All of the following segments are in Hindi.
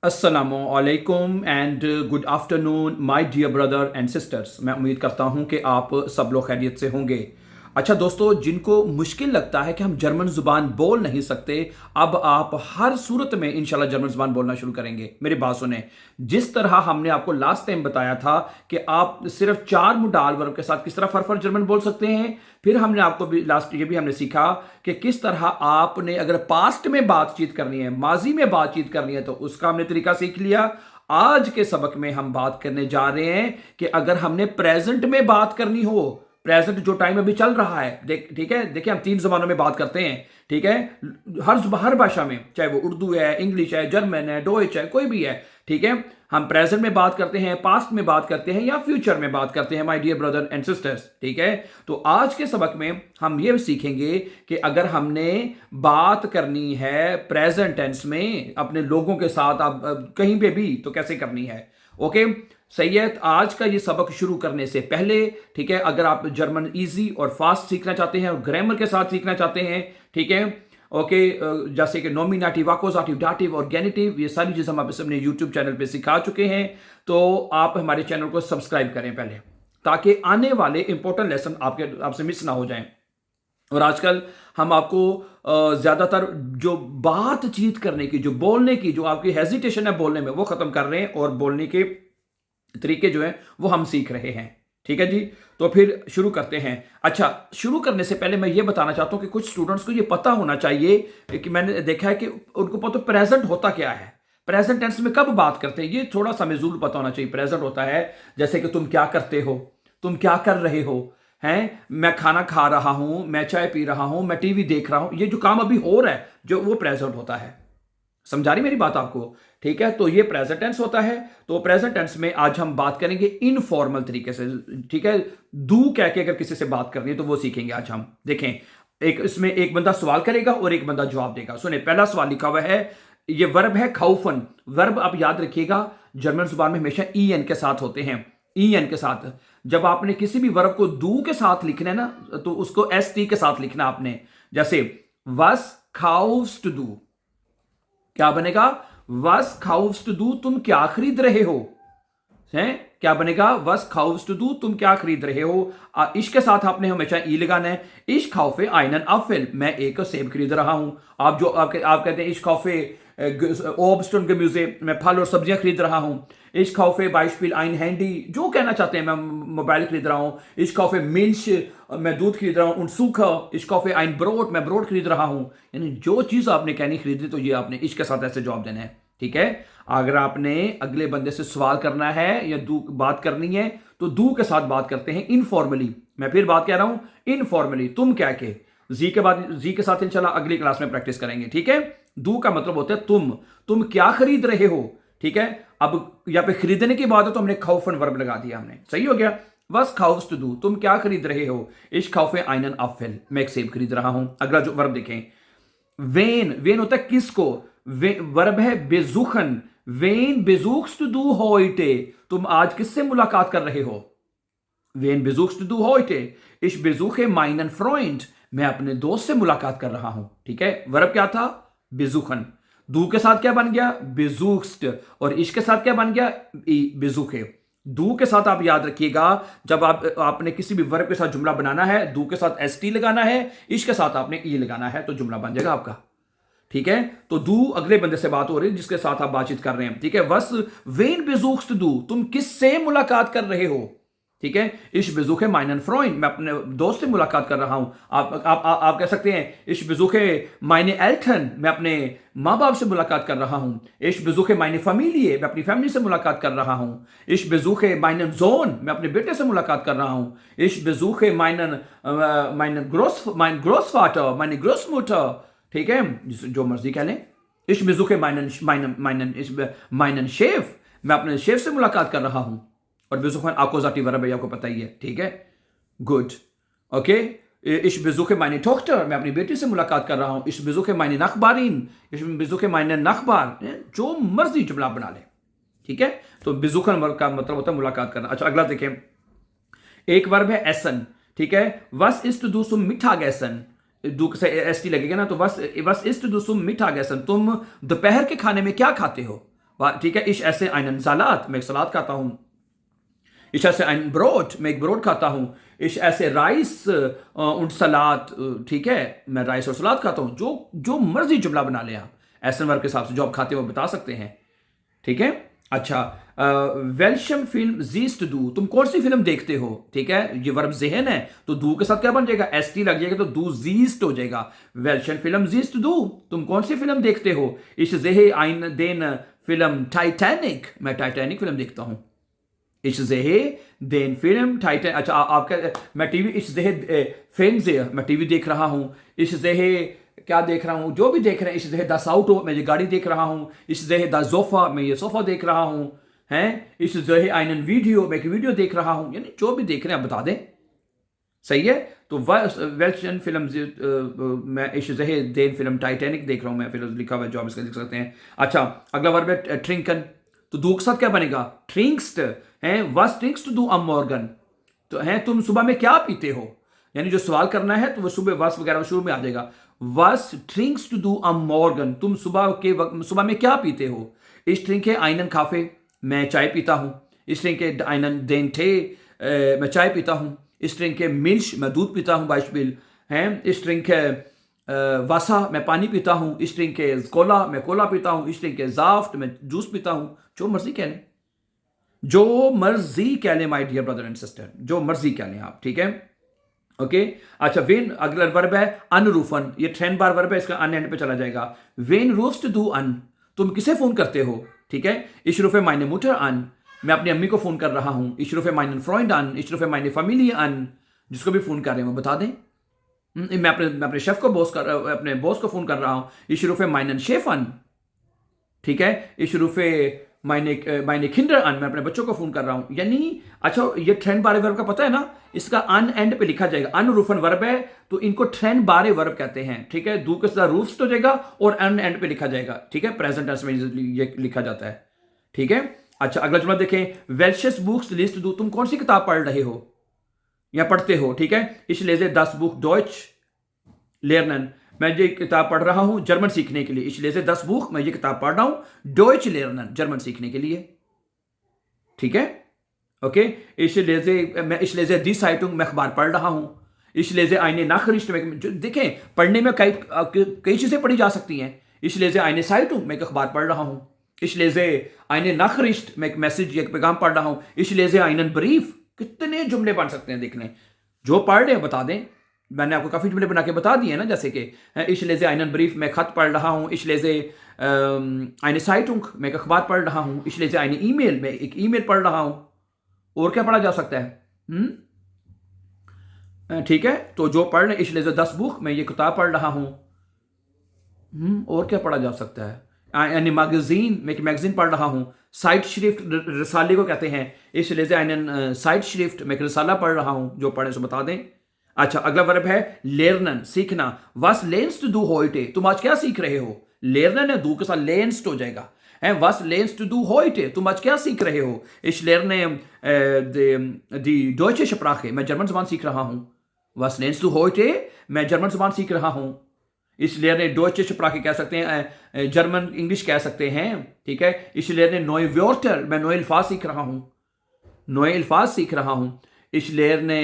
अस्सलामु अलैकुम and good afternoon my dear brother and sisters. मैं उम्मीद करता हूं कि आप सब लोग खैरियत से होंगे। अच्छा दोस्तों, जिनको मुश्किल लगता है कि हम जर्मन ज़ुबान बोल नहीं सकते, अब आप हर सूरत में इंशाल्लाह जर्मन ज़ुबान बोलना शुरू करेंगे। मेरी बात सुने, जिस तरह हमने आपको लास्ट टाइम बताया था कि आप सिर्फ 4 मुडाल वर्ब के साथ किस तरह फर जर्मन बोल सकते हैं, फिर हमने आपको भी लास्ट ये भी हमने सीखा कि किस तरह आपने अगर पास्ट में बातचीत करनी है, माजी में बातचीत करनी है, तो उसका हमने तरीका सीख लिया। आज के सबक में हम बात करने जा रहे हैं कि अगर हमने प्रेजेंट में बात करनी हो, प्रेजेंट जो टाइम अभी चल रहा है, ठीक है, देखिए हम 3 जबानों में बात करते हैं, ठीक है, हर भाषा में, चाहे वो उर्दू है, इंग्लिश है, जर्मन है, डोइच है, कोई भी है, ठीक है। हम प्रेजेंट में बात करते हैं, पास्ट में बात करते हैं या फ्यूचर में बात करते हैं, my dear brother and sisters, ठीक है। तो आज के सबक में हम ये सीखेंगे कि अगर हमने बात करनी है प्रेजेंट टेंस में अपने लोगों के साथ, आप कहीं पे भी, तो कैसे करनी है। ओके, सही है। आज का ये सबक शुरू करने से पहले, ठीक है, अगर आप जर्मन इजी और फास्ट सीखना चाहते हैं और ग्रामर के साथ सीखना चाहते हैं, ठीक है, ओके, जैसे कि नॉमिनेटिव, अक्यूजेटिव, दाटिव और गेनिटिव, ये सारी चीज़ हम आप अपने यूट्यूब चैनल पे सिखा चुके हैं। तो आप हमारे चैनल को सब्सक्राइब करें पहले, ताकि आने वाले इंपॉर्टेंट लेसन आपसे मिस ना हो जाएं। और आजकल हम आपको ज़्यादातर जो बातचीत करने की, जो बोलने की, जो आपकी हेजिटेशन है बोलने में, वो ख़त्म कर रहे हैं और बोलने के तरीके जो हैं वो हम सीख रहे हैं, ठीक है जी। तो फिर शुरू करते हैं। अच्छा, शुरू करने से पहले मैं ये बताना चाहता हूं कि कुछ स्टूडेंट्स को ये पता होना चाहिए कि मैंने देखा है कि उनको पता प्रेजेंट होता क्या है, प्रेजेंट टेंस में कब बात करते हैं, ये थोड़ा सा हमें जरूर पता होना चाहिए। प्रेजेंट होता है जैसे कि तुम क्या करते हो, तुम क्या कर रहे हो, हैं, मैं खाना खा रहा हूं, मैं चाय पी रहा हूं, मैं टीवी देख रहा हूं, ये जो काम अभी हो रहा है, जो वो प्रेजेंट होता है। समझा रही मेरी बात आपको, ठीक है। तो ये प्रेजेंट टेंस होता है। तो प्रेजेंट टेंस में आज हम बात करेंगे इनफॉर्मल तरीके से, ठीक है। दू कह के अगर किसी से बात करनी है तो वो सीखेंगे आज हम। देखें, एक इसमें एक बंदा सवाल करेगा और एक बंदा जवाब देगा। सुने, पहला सवाल लिखा हुआ है, ये वर्ब है खाउफन। वर्ब आप याद रखिएगा, जर्मन जुबान में हमेशा ई एन के साथ होते हैं, ई एन के साथ। जब आपने किसी भी वर्ब को दू के साथ लिखना है ना, तो उसको एस टी के साथ लिखना आपने। जैसे वस खाउफ्स टू डू, क्या बनेगा? वस खाउफ्स टू डू, तुम क्या खरीद रहे हो, हैं, क्या बनेगा? वस खाउफ्स टू डू, तुम क्या खरीद रहे हो। इश के साथ आपने हमेशा ई लगाना है। इश खाउफे आइनन अफिल, मैं एक सेब खरीद रहा हूं। आप जो आप कहते हैं इश खाउफे ओब्स्टन gemüse, मैं फल और सब्जियां खरीद रहा हूं। इश खाउफे बाइशपिल आइन हैंडी, जो कहना चाहते हैं, मैं मोबाइल खरीद रहा हूं। इश खाउफे मिल्श, मैं दूध खरीद रहा हूं। उन सूखा इश खाउफे आइन ब्रोड, मैं ब्रोड खरीद रहा हूं। यानी जो चीज आपने कहनी खरीदी, तो ये आपने इश के साथ ऐसे जवाब देना है, ठीक है। अगर आपने अगले बंदे से सवाल करना है या दू बात करनी है, तो दू के साथ बात करते हैं इनफॉर्मली। मैं फिर बात कह रहा हूं, इनफॉर्मली, तुम क्या के, जी के बाद जी के साथ इंशाल्लाह अगली क्लास में प्रैक्टिस करेंगे, ठीक है। दू का मतलब होता है तुम क्या खरीद रहे हो, ठीक है। अब यहां पे खरीदने की बात है तो हमने खाउफन वर्ब लगा दिया हमने, सही हो गया। वस खाउफ्स टू डू, तुम क्या खरीद रहे हो। इश खाउफे आइनन अफिल, मैं एक सेब खरीद रहा हूं। अगला जो वर्ब देखें, वेन, वेन होता है किसको, वर्ब है बेजुखन। वेन बेजुक्स टू डू होइटे, तुम आज किससे मुलाकात कर रहे हो। वेन बेजुक्स टू डू होइटे, इश बेजुखे माइनन फ्रेंड, मैं अपने दोस्त से मुलाकात कर रहा हूं, ठीक है। वर्ब क्या था? बेजुखन। दू के साथ क्या बन गया? बेजुक्स्ट। और इश के साथ क्या बन गया? बेजुखे। दू के साथ आप याद रखिएगा, जब आपने किसी भी वर्ब के साथ जुमला बनाना है, दू के साथ एस टी लगाना है, इश के साथ आपने ई लगाना है, तो जुमला बन जाएगा आपका, ठीक है। तो दू अगले बंदे से बात हो रही है जिसके साथ आप बातचीत कर रहे हैं, ठीक है। वस वेन बेजुक्स्ट दू, तुम किससे मुलाकात कर रहे हो, ठीक है। इश बेजुखे माइनन फ्रोइन, मैं अपने दोस्त से मुलाकात कर रहा हूं। आप कह सकते हैं इश बेजुखे मायने एल्टन, मैं अपने माँ बाप से मुलाकात कर रहा हूं। इश बेजुखे मायने फैमिली, मैं अपनी फैमिली से मुलाकात कर रहा हूं। इश बेजुखे माइनन जोन, मैं अपने बेटे से मुलाकात कर रहा हूं। इश बेजुखे माइनन ग्रोस फाटर, माइने ग्रोस मुटर, ठीक है, जो मर्जी कह लें। इश बेजुखे माइनन शेफ, मैं अपने शेफ से मुलाकात कर रहा हूं। और बेजुखन आकोजाटी वर्ब है, आपको पता ही है, ठीक है, गुड, ओके। इश बेजुखे मायने टॉक्टर, मैं अपनी बेटी से मुलाकात कर रहा हूं। इश बेजुखे मायने नखबारीन, इश बेजुखे मायने नखबार, जो मर्जी जुमला बना ले, ठीक है। तो बेजुखन वर्ब का मतलब होता है मुलाकात करना। अच्छा, अगला देखें, एक वर्ब है एसन, ठीक है। वस इस टू डू सुम मिठा गैसन, दू से एस टी लगेगा ना, तो वस इस टू डू सुम मिठा गैसन, तुम दोपहर के खाने में क्या खाते हो। ठीक है। इश ऐसे einen Salat, मैं एक सलाद खाता हूँ। इश ऐसे ein Brot, मैं एक ब्रोड खाता हूँ। इश ऐसे राइस und सलाद, ठीक है, मैं राइस और सलाद खाता हूँ। जो मर्जी जुमला बना लें आप ऐसे वर्ब के हिसाब से, जो आप खाते हो वो बता सकते हैं, ठीक है। अच्छा, वेल्शम फिल्म जीस्ट दू, तुम कौन सी फिल्म देखते हो, ठीक है। ये वर्ब ज़ेहन है तो दू के साथ क्या बन जाएगा, एस टी लग जाएगा तो दू जीस्ट हो जाएगा। वेल्शम फिल्म जीस्ट दू, तुम कौन सी फिल्म देखते हो। इस जेहे आइन देन फिल्म टाइटैनिक, मैं टाइटैनिक फिल्म देखता हूं। इस जेहे देन फिल्म टाइटैनिक, अच्छा आपका, मैं टीवी, इस जेहे फेन जे, मैं टीवी देख रहा हूं। इस जेहे क्या देख रहा हूं, जो भी देख रहे हैं। इस जगह द साउटो, मैं ये गाड़ी देख रहा हूं। इस जगह द सोफा, मैं ये सोफा देख रहा हूं, हैं। इस जगह आइनन वीडियो, मैं एक वीडियो देख रहा हूं। यानी जो भी देख रहे हैं आप बता दें, सही है। तो वेल्शन फिल्म, मैं इस जगह देन फिल्म टाइटैनिक देख रहा हूं, मैं फिर लिखा हुआ है जो आप इसका लिख सकते हैं। अच्छा, अगला वर्ब है ट्रिंकन, तो दू के साथ क्या बनेगा, ट्रिंक्स्ट है। वस ट्रिंक्स टू डू अम मॉर्गन, तो है तुम सुबह में क्या पीते हो। यानी जो सवाल करना है तो वो सुबह वस वगैरह शुरू में आ जाएगा। वस ड्रिंक्स टू डू अम मॉर्गन, तुम सुबह में क्या पीते हो। इस ट्रिंक है आइनन काफे, मैं चाय पीता हूं। इस ट्रिंक है आइनन देन थे, मैं चाय पीता हूं। इस ट्रिंक है मिल्श, मैं दूध पीता हूं बाइशबिल, हैं। इस ट्रिंक है वासा, मैं पानी पीता हूं। इस ट्रिंक है कोला, मैं कोला पीता हूं। इस ट्रिंक है जाफ्ट, मैं जूस पीता हूं। जो मर्जी कह लें, जो मर्जी कह लें my dear brother and sister, जो मर्जी कह लें आप, ठीक है, ओके। अच्छा, वेन अगला वर्ब है अनरूफन, ये 10 बार वर्ब है, इसका अन एंड पे चला जाएगा। वेन रूफ्स डू अन, तुम किसे फोन करते हो, ठीक है। Ich rufe meine Mutter an, मैं अपनी अम्मी को फोन कर रहा हूं। Ich rufe meinen Freund an, ich rufe meine Familie an, जिसको भी फोन कर रहे हैं वो बता दें। मैं अपने शेफ को अपने बॉस को फोन कर रहा हूं। Ich rufe meinen Chef an, ठीक है। Ich rufe meine Kinder an, मैं अपने बच्चों को फोन कर रहा हूं। यानी अच्छा, ये ट्रेंड बारे वर्ब का पता है ना, इसका अन एंड पे लिखा जाएगा। अनरूफन वर्ब है तो इनको ट्रेंड बारे वर्ब कहते हैं, ठीक है। दू के साथ रूफ्स हो जाएगा और अन एंड पे लिखा जाएगा, ठीक है। प्रेजेंट टेंस में ये लिखा जाता है, ठीक है। अच्छा, अगला जुमला देखें, वेल्शस बुक्स लिस्ट दू, तुम कौन सी किताब पढ़ रहे हो या पढ़ते हो, ठीक है। इस लेजे 10 बुक डॉइच लेरनन, मैं ये किताब पढ़ रहा हूं जर्मन सीखने के लिए। इसलिए से 10 बुक, मैं ये किताब पढ़ रहा हूं डॉइच लेरनन, जर्मन सीखने के लिए, ठीक है, ओके। इसलिए दी साइटुंग, मैं अखबार पढ़ रहा हूं। इसलिए आईने नाखरिश्त में, देखें पढ़ने में कई चीजें पढ़ी जा सकती हैं। इसलिए आईने साइटुंग, मैं एक अखबार पढ़ रहा हूं। इसलिए आईने नाखरिश्त, मैं एक मैसेज, एक पैगाम पढ़ रहा हूं। इसलिए आइनन ब्रीफ, कितने जुमले बन सकते हैं, देख लें। जो पढ़ रहे हैं बता दें, मैंने आपको काफी जुमले बना के बता दिए ना, जैसे कि इशलेजे आइनन ब्रीफ, मैं खत पढ़ रहा हूँ। इशलेजे आइने साइटुंग, मैं एक अखबार पढ़ रहा हूँ। इशलेजे आइने ईमेल, मैं एक ईमेल पढ़ रहा हूँ। और क्या पढ़ा जा सकता है, ठीक है। तो जो पढ़ रहे, इशलेजे 10 बुक, मैं ये किताब पढ़ रहा हूँ। और क्या पढ़ा जा सकता है, यानी मैगजीन, मैं एक मैगजीन पढ़ रहा हूँ। साइट श्रिफ्ट, रसाले को कहते हैं। इशलेजे आइनन साइट श्रिफ्ट, मैं एक रसाला पढ़ रहा हूँ। जो पढ़े सो बता दें। अच्छा, अगला वर्ब है लेरनन, सीखना। वस लेन्स टू डू होइटे, तुम आज क्या सीख रहे हो। लेरनन है, दू के साथ लेन्स हो जाएगा, है। वस लेन्स टू डू होइटे, तुम आज क्या सीख रहे हो। इस लेरने दी डॉइचे स्प्राखे, मैं जर्मन जबान सीख रहा हूं। वस लेन्स टू होइटे, मैं जर्मन जबान सीख रहा हूं। इस लेरने डॉइचे स्प्राखे कह सकते हैं, जर्मन इंग्लिश कह सकते हैं, ठीक है। इस लेरने नोए व्योर्टर, मैं नोए अल्फाज सीख रहा हूं, नोए अल्फाज सीख रहा हूं। इस लेरने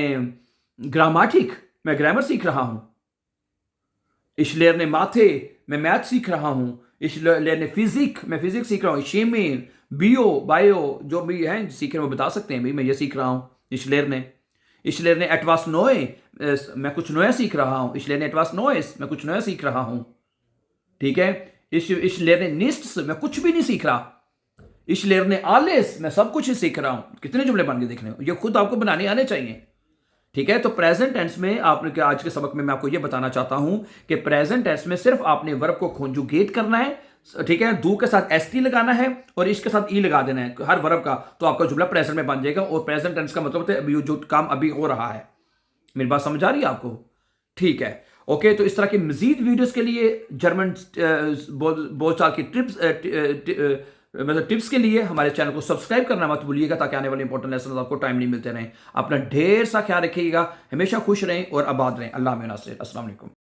ग्रामाटिक, मैं ग्रामर सीख रहा हूं। इशलेर ने माथे, मैं मैथ सीख रहा हूं। इशलेर ने फिजिक, मैं फिजिक्स सीख रहा हूं। शेमे, बायो, जो भी है सीख रहे हैं वो बता सकते हैं, भाई मैं ये सीख रहा हूं। इशलेर ने एटवास नोए, मैं कुछ नया सीख रहा हूं। इशलेर ने एटवास नोएस, मैं कुछ नया सीख रहा हूं, ठीक है। इशलेर ने निस्ट्स, मैं कुछ भी नहीं सीख रहा। इशलेर ने आलेस, मैं सब कुछ ही सीख रहा हूं। कितने जुमले बन के देखने, ये खुद आपको बनाने आने चाहिए, ठीक है। तो प्रेजेंट टेंस में आपने, आज के सबक में मैं आपको यह बताना चाहता हूं कि प्रेजेंट टेंस में सिर्फ आपने वर्ब को कॉन्जुगेट करना है, ठीक है। दू के साथ एस टी लगाना है और इसके साथ ई लगा देना है हर वर्ब का, तो आपका जुमला प्रेजेंट में बन जाएगा। और प्रेजेंट टेंस का मतलब है अभी जो काम अभी हो रहा है। मेरी बात समझ आ रही है आपको, ठीक है, ओके। तो इस तरह की मजीद वीडियोस के लिए, जर्मन बोलचाल की टिप्स के लिए हमारे चैनल को सब्सक्राइब करना मत भूलिएगा, ताकि आने वाले इंपॉर्टेंट लेसन आपको टाइम नहीं मिलते रहें। अपना ढेर सा ख्याल रखिएगा, हमेशा खुश रहें और आबाद रहें। अल्लाह में नासिर। अस्सलाम वालेकुम।